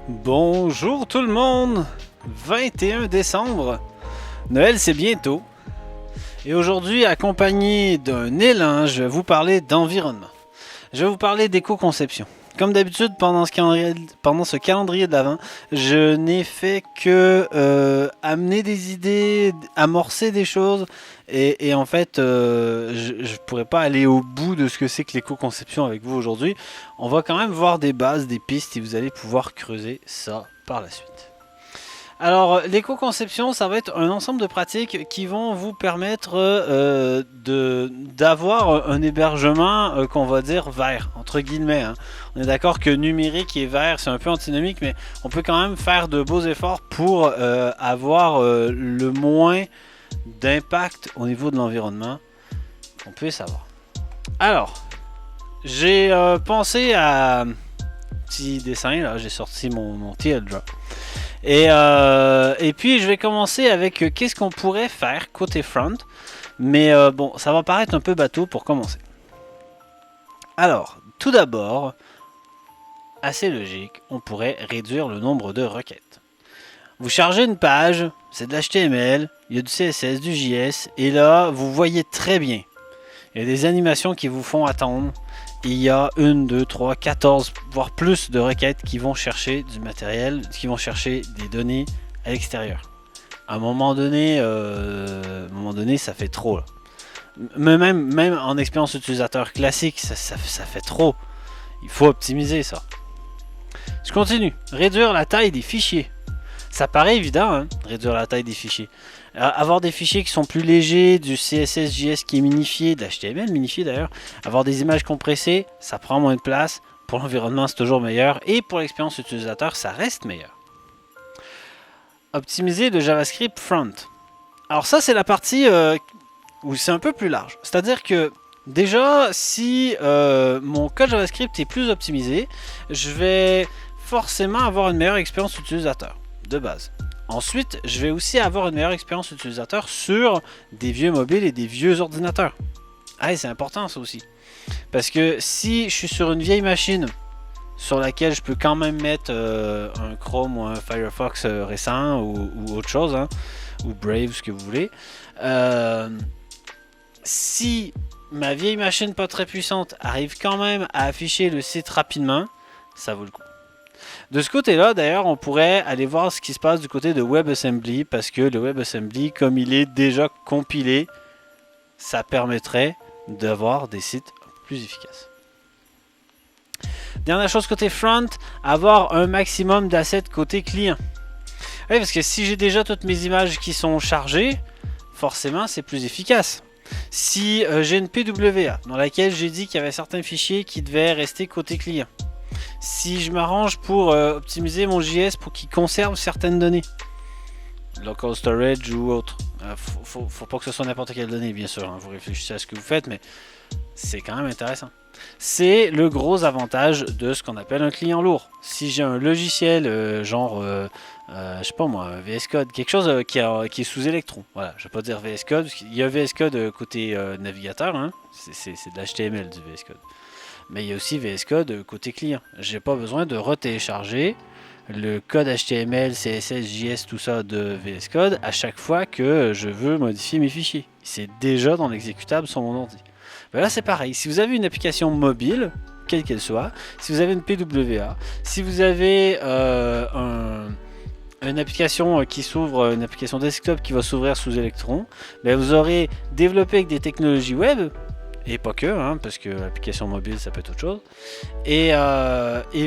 Bonjour tout le monde! 21 décembre, Noël c'est bientôt. Et aujourd'hui, accompagné d'un élan, je vais vous parler d'environnement. Je vais vous parler d'éco-conception. Comme d'habitude, pendant ce calendrier de l'Avent, je n'ai fait que amener des idées, amorcer des choses. Et en fait, je ne pourrais pas aller au bout de ce que c'est que l'éco-conception avec vous aujourd'hui. On va quand même voir des bases, des pistes, et vous allez pouvoir creuser ça par la suite. Alors, l'éco-conception, ça va être un ensemble de pratiques qui vont vous permettre d'avoir un hébergement qu'on va dire vert, entre guillemets. Hein. On est d'accord que numérique et vert, c'est un peu antinomique, mais on peut quand même faire de beaux efforts pour avoir le moins d'impact au niveau de l'environnement qu'on puisse avoir. Alors, j'ai pensé à un petit dessin, là, j'ai sorti mon TL Drop. Et puis je vais commencer avec qu'est-ce qu'on pourrait faire côté front. Mais bon, ça va paraître un peu bateau pour commencer. Alors, tout d'abord, assez logique, on pourrait réduire le nombre de requêtes. Vous chargez une page, c'est de l'HTML, il y a du CSS, du JS, et là, vous voyez très bien. Il y a des animations qui vous font attendre. Il y a 1, 2, 3, 14, voire plus de requêtes qui vont chercher du matériel, qui vont chercher des données à l'extérieur. À un moment donné, ça fait trop. Là. Même en expérience utilisateur classique, ça fait trop. Il faut optimiser ça. Je continue. Réduire la taille des fichiers. Ça paraît évident, hein, réduire la taille des fichiers. Avoir des fichiers qui sont plus légers, du CSS, JS qui est minifié, de l'HTML minifié d'ailleurs. Avoir des images compressées, ça prend moins de place. Pour l'environnement, c'est toujours meilleur. Et pour l'expérience utilisateur, ça reste meilleur. Optimiser le JavaScript front. Alors ça, c'est la partie où c'est un peu plus large. C'est-à-dire que déjà, si mon code JavaScript est plus optimisé, je vais forcément avoir une meilleure expérience utilisateur de base. Ensuite, je vais aussi avoir une meilleure expérience utilisateur sur des vieux mobiles et des vieux ordinateurs. Ah, c'est important ça aussi. Parce que si je suis sur une vieille machine sur laquelle je peux quand même mettre un Chrome ou un Firefox récent ou autre chose, hein, ou Brave, ce que vous voulez, si ma vieille machine pas très puissante arrive quand même à afficher le site rapidement, ça vaut le coup. De ce côté-là, d'ailleurs, on pourrait aller voir ce qui se passe du côté de WebAssembly, parce que le WebAssembly, comme il est déjà compilé, ça permettrait d'avoir des sites plus efficaces. Dernière chose côté front, avoir un maximum d'assets côté client. Oui, parce que si j'ai déjà toutes mes images qui sont chargées, forcément c'est plus efficace. Si j'ai une PWA dans laquelle j'ai dit qu'il y avait certains fichiers qui devaient rester côté client, si je m'arrange pour optimiser mon JS pour qu'il conserve certaines données, local storage ou autre, faut pas que ce soit n'importe quelle donnée bien sûr, hein, vous réfléchissez à ce que vous faites, mais c'est quand même intéressant. C'est le gros avantage de ce qu'on appelle un client lourd. Si j'ai un logiciel genre, je sais pas moi, VS Code, quelque chose qui est sous Electron, voilà, je vais pas dire VS Code, parce qu'il y a VS Code côté navigateur, hein, c'est de l'HTML du VS Code. Mais il y a aussi VS Code côté client. J'ai pas besoin de retélécharger le code HTML, CSS, JS, tout ça de VS Code à chaque fois que je veux modifier mes fichiers. C'est déjà dans l'exécutable sur mon ordi. Ben là c'est pareil. Si vous avez une application mobile, quelle qu'elle soit, si vous avez une PWA, si vous avez une application qui s'ouvre, une application desktop qui va s'ouvrir sous Electron, ben vous aurez développé avec des technologies web. Et pas que, hein, parce que l'application mobile, ça peut être autre chose. Et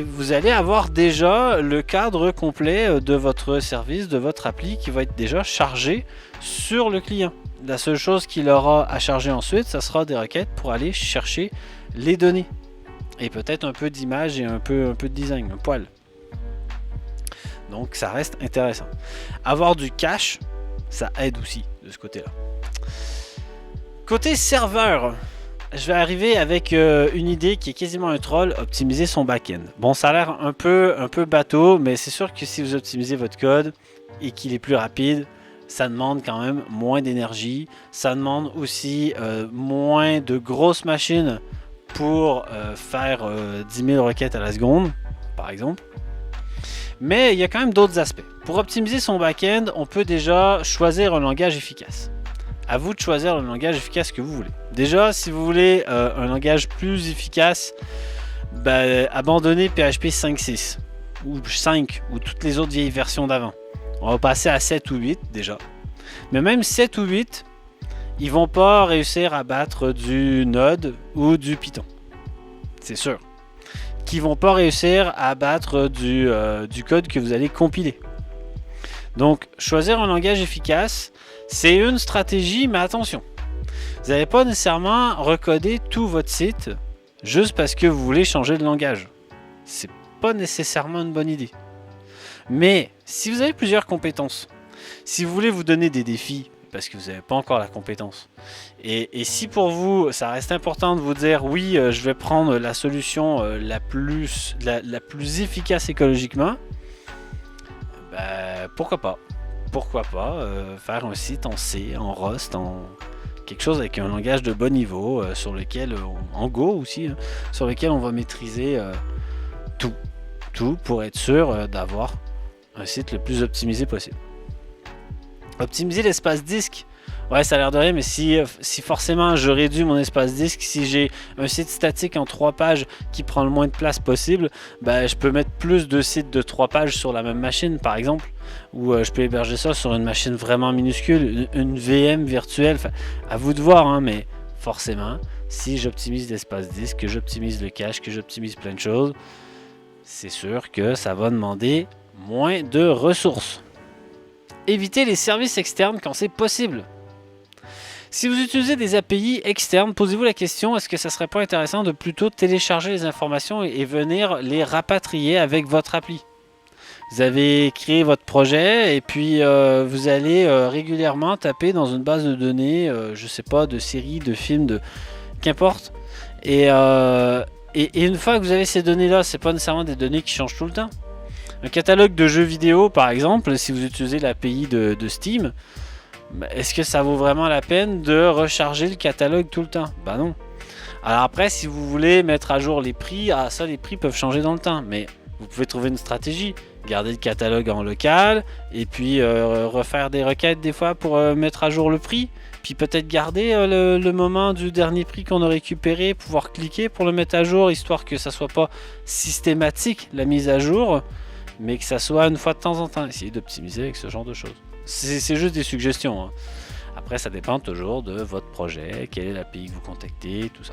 vous allez avoir déjà le cadre complet de votre service, de votre appli, qui va être déjà chargé sur le client. La seule chose qu'il aura à charger ensuite, ça sera des requêtes pour aller chercher les données. Et peut-être un peu d'image et un peu de design, un poil. Donc ça reste intéressant. Avoir du cache, ça aide aussi de ce côté-là. Côté serveur, je vais arriver avec une idée qui est quasiment un troll, optimiser son back-end. Bon, ça a l'air un peu bateau, mais c'est sûr que si vous optimisez votre code et qu'il est plus rapide, ça demande quand même moins d'énergie. Ça demande aussi moins de grosses machines pour faire 10 000 requêtes à la seconde, par exemple. Mais il y a quand même d'autres aspects. Pour optimiser son back-end, on peut déjà choisir un langage efficace. À vous de choisir le langage efficace que vous voulez. Déjà, si vous voulez un langage plus efficace, abandonnez PHP 5.6 ou 5 ou toutes les autres vieilles versions d'avant. On va passer à 7 ou 8 déjà. Mais même 7 ou 8, ils vont pas réussir à battre du Node ou du Python. C'est sûr. Qu'ils vont pas réussir à battre du code que vous allez compiler. Donc, choisir un langage efficace, c'est une stratégie, mais attention. Vous n'allez pas nécessairement recoder tout votre site juste parce que vous voulez changer de langage. C'est pas nécessairement une bonne idée. Mais si vous avez plusieurs compétences, si vous voulez vous donner des défis parce que vous n'avez pas encore la compétence, et si pour vous ça reste important de vous dire oui, je vais prendre la solution la plus efficace écologiquement, pourquoi pas faire un site en C, en Rust, en quelque chose avec un langage de bon niveau sur lequel, en Go aussi, sur lequel on va maîtriser tout pour être sûr d'avoir un site le plus optimisé possible. Optimiser l'espace disque, ouais, ça a l'air de rien, mais si forcément je réduis mon espace disque, si j'ai un site statique en 3 pages qui prend le moins de place possible, je peux mettre plus de sites de 3 pages sur la même machine par exemple, ou je peux héberger ça sur une machine vraiment minuscule, une VM virtuelle, enfin, à vous de voir, hein, mais forcément, si j'optimise l'espace disque, que j'optimise le cache, que j'optimise plein de choses, c'est sûr que ça va demander moins de ressources. Évitez les services externes quand c'est possible. Si vous utilisez des API externes, posez-vous la question, est-ce que ça serait pas intéressant de plutôt télécharger les informations et venir les rapatrier avec votre appli? Vous avez créé votre projet et puis vous allez régulièrement taper dans une base de données, je sais pas, de séries, de films, qu'importe. Et une fois que vous avez ces données-là, c'est pas nécessairement des données qui changent tout le temps. Un catalogue de jeux vidéo, par exemple, si vous utilisez l'API de Steam, est-ce que ça vaut vraiment la peine de recharger le catalogue tout le temps? Non. Alors après, si vous voulez mettre à jour les prix, les prix peuvent changer dans le temps, mais vous pouvez trouver une stratégie. Garder le catalogue en local, et puis refaire des requêtes des fois pour mettre à jour le prix, puis peut-être garder le moment du dernier prix qu'on a récupéré, pouvoir cliquer pour le mettre à jour, histoire que ça soit pas systématique la mise à jour, mais que ça soit une fois de temps en temps. Essayez d'optimiser avec ce genre de choses. C'est juste des suggestions, hein. Après, ça dépend toujours de votre projet, quelle est l'API que vous contactez, tout ça.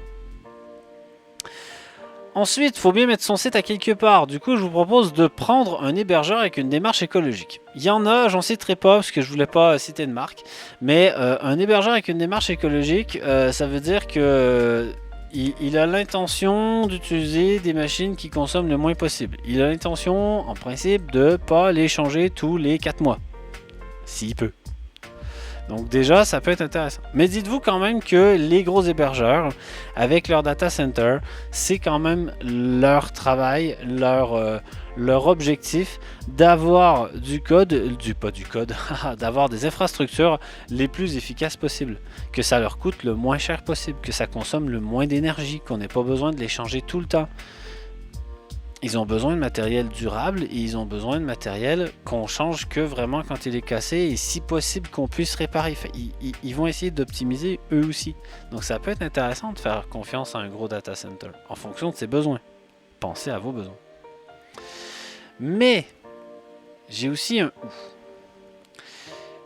Ensuite, il faut bien mettre son site à quelque part. Du coup, je vous propose de prendre un hébergeur avec une démarche écologique. Il y en a, j'en citerai pas parce que je voulais pas citer de marque, mais un hébergeur avec une démarche écologique, ça veut dire que il a l'intention d'utiliser des machines qui consomment le moins possible. Il a l'intention, en principe, de ne pas les changer tous les 4 mois. S'il peut. Donc déjà, ça peut être intéressant. Mais dites-vous quand même que les gros hébergeurs, avec leur data center, c'est quand même leur travail, leur objectif d'avoir d'avoir des infrastructures les plus efficaces possibles. Que ça leur coûte le moins cher possible, que ça consomme le moins d'énergie, qu'on n'ait pas besoin de les changer tout le temps. Ils ont besoin de matériel durable et ils ont besoin de matériel qu'on change que vraiment quand il est cassé et si possible qu'on puisse réparer. Ils vont essayer d'optimiser eux aussi. Donc ça peut être intéressant de faire confiance à un gros data center en fonction de ses besoins. Pensez à vos besoins. Mais j'ai aussi un ou.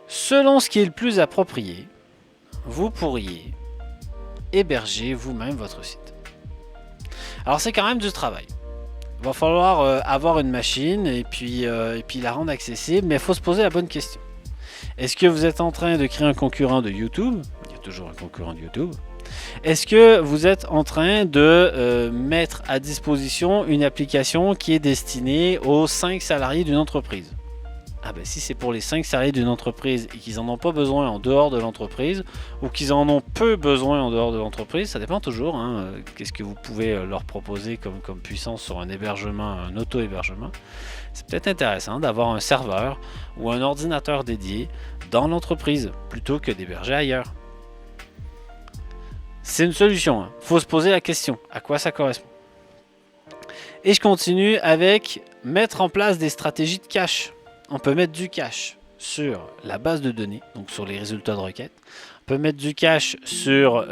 Selon ce qui est le plus approprié, vous pourriez héberger vous-même votre site. Alors c'est quand même du travail. Il va falloir avoir une machine et puis la rendre accessible, mais il faut se poser la bonne question. Est-ce que vous êtes en train de créer un concurrent de YouTube? Il y a toujours un concurrent de YouTube. Est-ce que vous êtes en train de mettre à disposition une application qui est destinée aux 5 salariés d'une entreprise? Si c'est pour les 5 salariés d'une entreprise et qu'ils n'en ont pas besoin en dehors de l'entreprise ou qu'ils en ont peu besoin en dehors de l'entreprise, ça dépend toujours, hein, qu'est-ce que vous pouvez leur proposer comme puissance sur un hébergement, un auto-hébergement. C'est peut-être intéressant d'avoir un serveur ou un ordinateur dédié dans l'entreprise plutôt que d'héberger ailleurs. C'est une solution, hein. Faut se poser la question, à quoi ça correspond? Et je continue avec mettre en place des stratégies de cache. On peut mettre du cache sur la base de données, donc sur les résultats de requête. On peut mettre du cache sur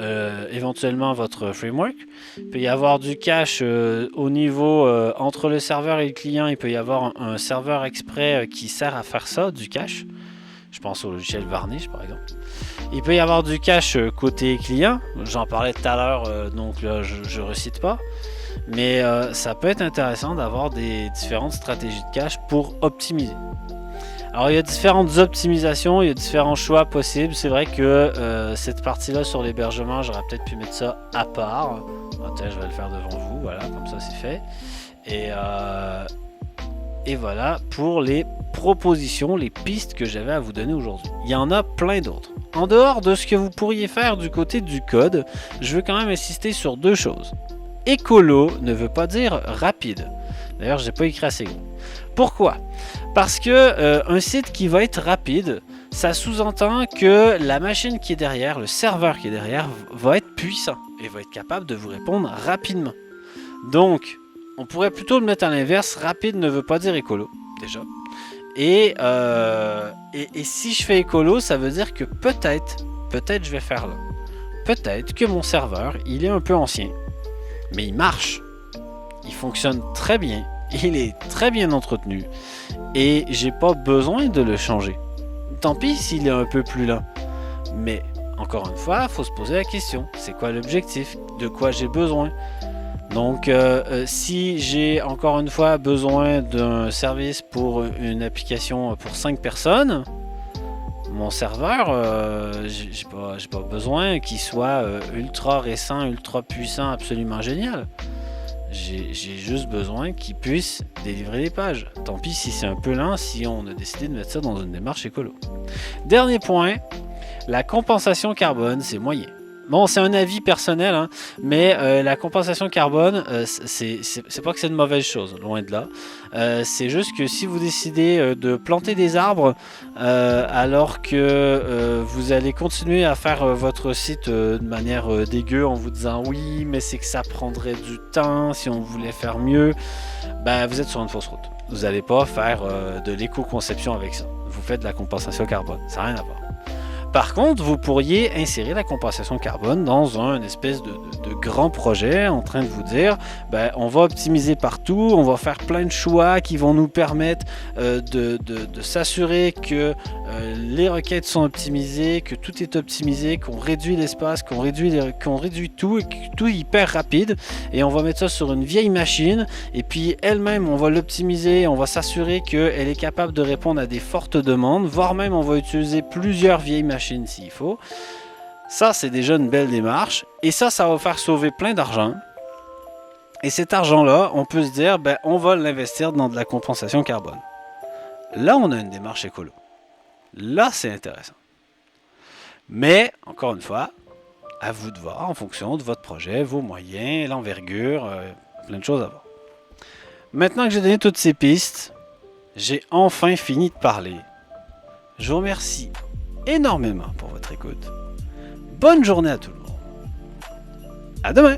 éventuellement votre framework. Il peut y avoir du cache au niveau entre le serveur et le client. Il peut y avoir un serveur exprès qui sert à faire ça, du cache. Je pense au logiciel Varnish par exemple. Il peut y avoir du cache côté client. J'en parlais tout à l'heure, donc là je ne recite pas. Mais ça peut être intéressant d'avoir des différentes stratégies de cache pour optimiser. Alors il y a différentes optimisations, il y a différents choix possibles. C'est vrai que cette partie-là sur l'hébergement, j'aurais peut-être pu mettre ça à part. Attends, je vais le faire devant vous, voilà, comme ça c'est fait. Et voilà pour les propositions, les pistes que j'avais à vous donner aujourd'hui. Il y en a plein d'autres. En dehors de ce que vous pourriez faire du côté du code, je veux quand même insister sur deux choses. Écolo ne veut pas dire rapide. D'ailleurs, je n'ai pas écrit assez gros. Pourquoi? Parce que un site qui va être rapide, ça sous-entend que la machine qui est derrière, le serveur qui est derrière, va être puissant et va être capable de vous répondre rapidement. Donc, on pourrait plutôt le mettre à l'inverse. Rapide ne veut pas dire écolo, déjà. Et si je fais écolo, ça veut dire que peut-être je vais faire là. Peut-être que mon serveur, il est un peu ancien, mais il marche. Il fonctionne très bien. Il est très bien entretenu. Et j'ai pas besoin de le changer. Tant pis s'il est un peu plus lent. Mais, encore une fois, il faut se poser la question. C'est quoi l'objectif? De quoi j'ai besoin? Donc, si j'ai encore une fois besoin d'un service pour une application pour 5 personnes, mon serveur, j'ai pas besoin qu'il soit ultra récent, ultra puissant, absolument génial. J'ai juste besoin qu'il puisse délivrer des pages. Tant pis si c'est un peu lent, si on a décidé de mettre ça dans une démarche écolo. Dernier point, la compensation carbone, c'est moyen. Bon, c'est un avis personnel, hein, mais la compensation carbone, c'est pas que c'est une mauvaise chose, loin de là. C'est juste que si vous décidez de planter des arbres alors que vous allez continuer à faire votre site de manière dégueu en vous disant oui, mais c'est que ça prendrait du temps si on voulait faire mieux, ben vous êtes sur une fausse route. Vous n'allez pas faire de l'éco-conception avec ça. Vous faites de la compensation carbone, ça n'a rien à voir. Par contre, vous pourriez insérer la compensation carbone dans un espèce de grand projet en train de vous dire ben, on va optimiser partout, on va faire plein de choix qui vont nous permettre de s'assurer que les requêtes sont optimisées, que tout est optimisé, qu'on réduit l'espace, qu'on réduit tout et que tout est hyper rapide et on va mettre ça sur une vieille machine et puis elle-même on va l'optimiser, on va s'assurer qu'elle est capable de répondre à des fortes demandes, voire même on va utiliser plusieurs vieilles machines s'il faut. Ça, c'est déjà une belle démarche. Et ça va faire sauver plein d'argent. Et cet argent-là, on peut se dire, ben, on va l'investir dans de la compensation carbone. Là, on a une démarche écolo. Là, c'est intéressant. Mais, encore une fois, à vous de voir en fonction de votre projet, vos moyens, l'envergure, plein de choses à voir. Maintenant que j'ai donné toutes ces pistes, j'ai enfin fini de parler. Je vous remercie énormément pour votre écoute. Bonne journée à tout le monde. À demain!